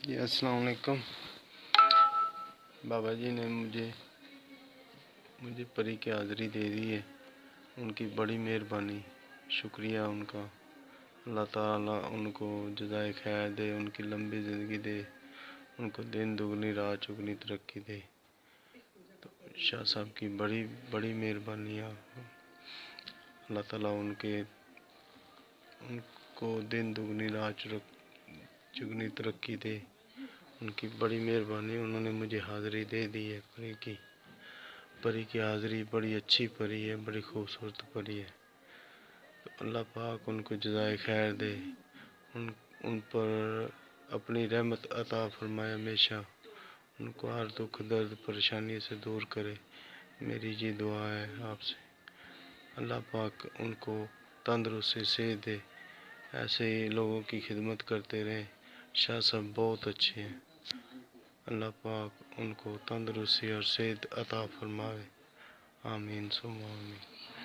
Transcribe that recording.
جی السلام علیکم۔ بابا جی نے مجھے پری کی حاضری دے دی ہے، ان کی بڑی مہربانی، شکریہ ان کا۔ اللہ تعالیٰ ان کو جزائے خیر دے، ان کی لمبی زندگی دے، ان کو دن دگنی رات چگنی ترقی دے۔ تو شاہ صاحب کی بڑی مہربانیاں، اللہ تعالیٰ ان کو دن دگنی رات چگنی ترقی دے۔ ان کی بڑی مہربانی، انہوں نے مجھے حاضری دے دی ہے پری کی حاضری بڑی اچھی پری ہے، بڑی خوبصورت پری ہے۔ تو اللہ پاک ان کو جزائے خیر دے، ان پر اپنی رحمت عطا فرمائے، ہمیشہ ان کو ہر دکھ درد پریشانی سے دور کرے، میری جی دعا ہے آپ سے۔ اللہ پاک ان کو تندرستی سے دے، ایسے ہی لوگوں کی خدمت کرتے رہیں۔ شاہ صاحب بہت اچھے ہیں، اللہ پاک ان کو تندرستی اور صحت عطا فرمائے، آمین ثم آمین۔